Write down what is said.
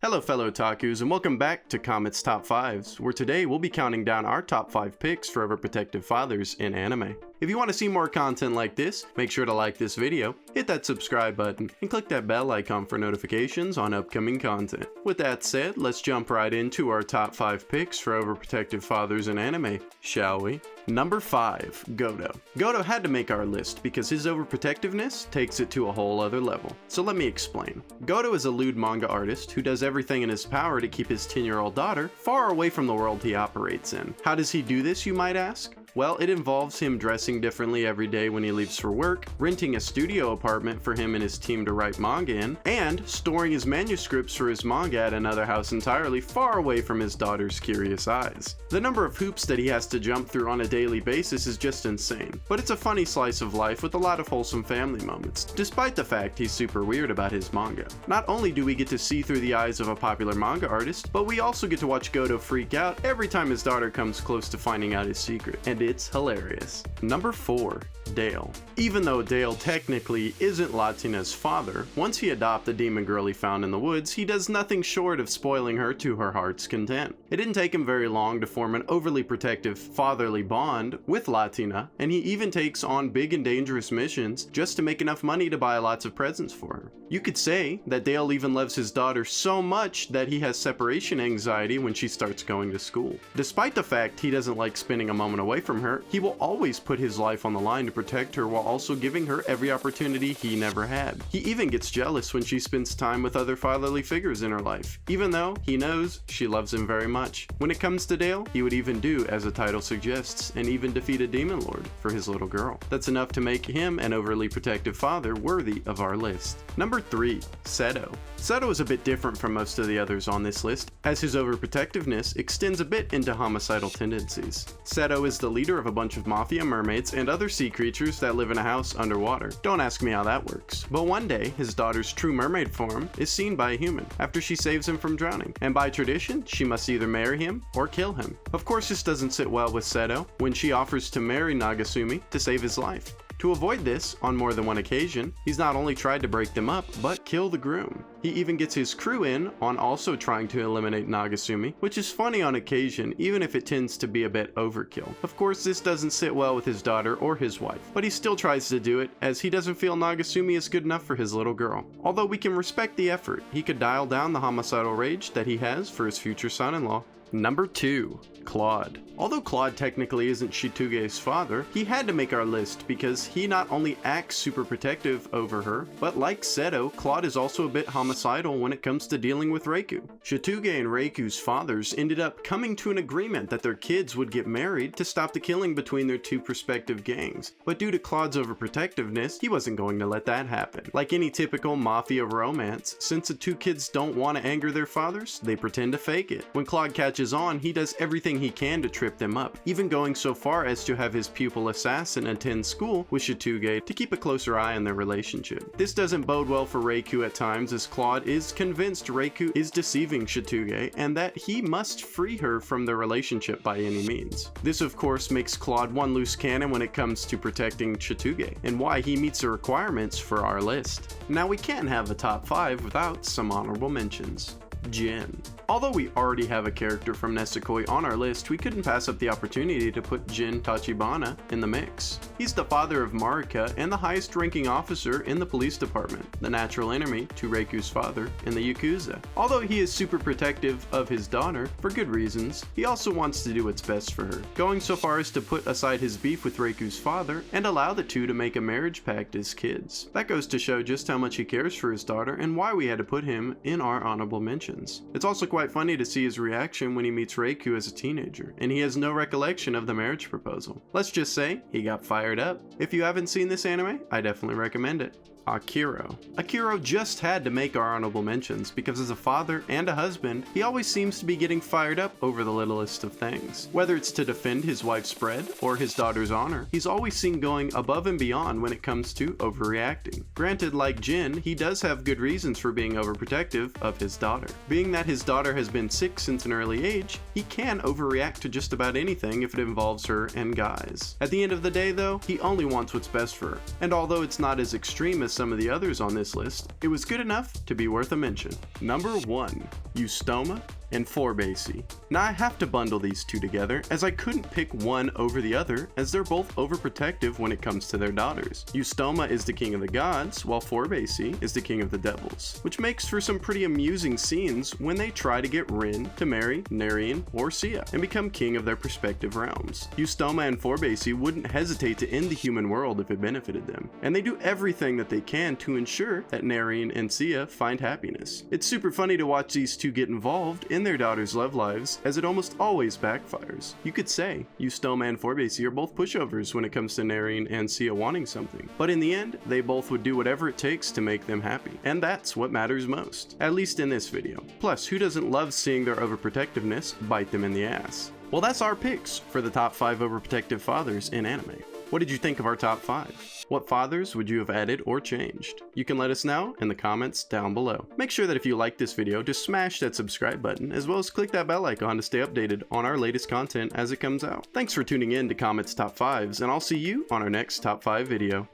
Hello fellow otakus, and welcome back to Comet's Top 5s, where today we'll be counting down our top 5 picks for Overprotective Fathers in anime. If you want to see more content like this, make sure to like this video, hit that subscribe button, and click that bell icon for notifications on upcoming content. With that said, let's jump right into our top 5 picks for Overprotective Fathers in anime, shall we? Number 5, Goto. Goto had to make our list because his overprotectiveness takes it to a whole other level. So let me explain. Goto is a lewd manga artist who does everything in his power to keep his 10-year-old daughter far away from the world he operates in. How does he do this, you might ask? Well, it involves him dressing differently every day when he leaves for work, renting a studio apartment for him and his team to write manga in, and storing his manuscripts for his manga at another house entirely far away from his daughter's curious eyes. The number of hoops that he has to jump through on a daily basis is just insane, but it's a funny slice of life with a lot of wholesome family moments, despite the fact he's super weird about his manga. Not only do we get to see through the eyes of a popular manga artist, but we also get to watch Goto freak out every time his daughter comes close to finding out his secret, and it's hilarious. Number 4, Dale. Even though Dale technically isn't Latina's father, once he adopts the demon girl he found in the woods, he does nothing short of spoiling her to her heart's content. It didn't take him very long to form an overly protective fatherly bond with Latina, and he even takes on big and dangerous missions just to make enough money to buy lots of presents for her. You could say that Dale even loves his daughter so much that he has separation anxiety when she starts going to school. Despite the fact he doesn't like spending a moment away from her, he will always put his life on the line to protect her while also giving her every opportunity he never had. He even gets jealous when she spends time with other fatherly figures in her life, even though he knows she loves him very much. When it comes to Dale, he would even do as the title suggests, and even defeat a demon lord for his little girl. That's enough to make him an overly protective father worthy of our list. Number 3, Seto. Seto is a bit different from most of the others on this list, as his overprotectiveness extends a bit into homicidal tendencies. Seto is the leader of a bunch of mafia mermaids and other sea creatures that live in a house underwater. Don't ask me how that works. But one day, his daughter's true mermaid form is seen by a human after she saves him from drowning, and by tradition, she must either marry him or kill him. Of course, this doesn't sit well with Seto when she offers to marry Naofumi to save his life. To avoid this, on more than one occasion, he's not only tried to break them up, but kill the groom. He even gets his crew in on also trying to eliminate Naofumi, which is funny on occasion, even if it tends to be a bit overkill. Of course, this doesn't sit well with his daughter or his wife, but he still tries to do it as he doesn't feel Naofumi is good enough for his little girl. Although we can respect the effort, he could dial down the homicidal rage that he has for his future son-in-law. Number 2, Claude. Although Claude technically isn't Shituge's father, he had to make our list because he not only acts super protective over her, but like Seto, Claude is also a bit homicidal when it comes to dealing with Reiku. Shituge and Reiku's fathers ended up coming to an agreement that their kids would get married to stop the killing between their two prospective gangs, but due to Claude's overprotectiveness, he wasn't going to let that happen. Like any typical mafia romance, since the two kids don't want to anger their fathers, they pretend to fake it. When Claude catches on, he does everything he can to trip them up, even going so far as to have his pupil assassin attend school with Shituge to keep a closer eye on their relationship. This doesn't bode well for Reiku at times, as Claude is convinced Reiku is deceiving Shituge and that he must free her from their relationship by any means. This of course makes Claude one loose cannon when it comes to protecting Shituge, and why he meets the requirements for our list. Now we can't have a top 5 without some honorable mentions. Jin. Although we already have a character from Nesekoi on our list, we couldn't pass up the opportunity to put Jin Tachibana in the mix. He's the father of Marika and the highest ranking officer in the police department, the natural enemy to Reiku's father in the Yakuza. Although he is super protective of his daughter, for good reasons, he also wants to do what's best for her, going so far as to put aside his beef with Reiku's father and allow the two to make a marriage pact as kids. That goes to show just how much he cares for his daughter and why we had to put him in our honorable mentions. It's also quite funny to see his reaction when he meets Reiku as a teenager, and he has no recollection of the marriage proposal. Let's just say he got fired up. If you haven't seen this anime, I definitely recommend it. Akiro. Akiro just had to make our honorable mentions because as a father and a husband, he always seems to be getting fired up over the littlest of things. Whether it's to defend his wife's bread or his daughter's honor, he's always seen going above and beyond when it comes to overreacting. Granted, like Jin, he does have good reasons for being overprotective of his daughter. Being that his daughter has been sick since an early age, he can overreact to just about anything if it involves her and guys. At the end of the day though, he only wants what's best for her, and although it's not as extreme as some of the others on this list, it was good enough to be worth a mention. Number 1. Eustoma and Forbasi. Now I have to bundle these two together as I couldn't pick one over the other as they're both overprotective when it comes to their daughters. Eustoma is the king of the gods while Forbasi is the king of the devils, which makes for some pretty amusing scenes when they try to get Rin to marry Narian or Sia and become king of their respective realms. Eustoma and Forbasi wouldn't hesitate to end the human world if it benefited them, and they do everything that they can to ensure that Narian and Sia find happiness. It's super funny to watch these two get involved in their daughters' love lives, as it almost always backfires. You could say Eustoma and Forbasi are both pushovers when it comes to Narian and Sia wanting something, but in the end, they both would do whatever it takes to make them happy, and that's what matters most, at least in this video. Plus, who doesn't love seeing their overprotectiveness bite them in the ass? Well, that's our picks for the top 5 overprotective fathers in anime. What did you think of our top 5? What fathers would you have added or changed? You can let us know in the comments down below. Make sure that if you like this video, just smash that subscribe button, as well as click that bell icon to stay updated on our latest content as it comes out. Thanks for tuning in to Comet's Top 5s, and I'll see you on our next top 5 video.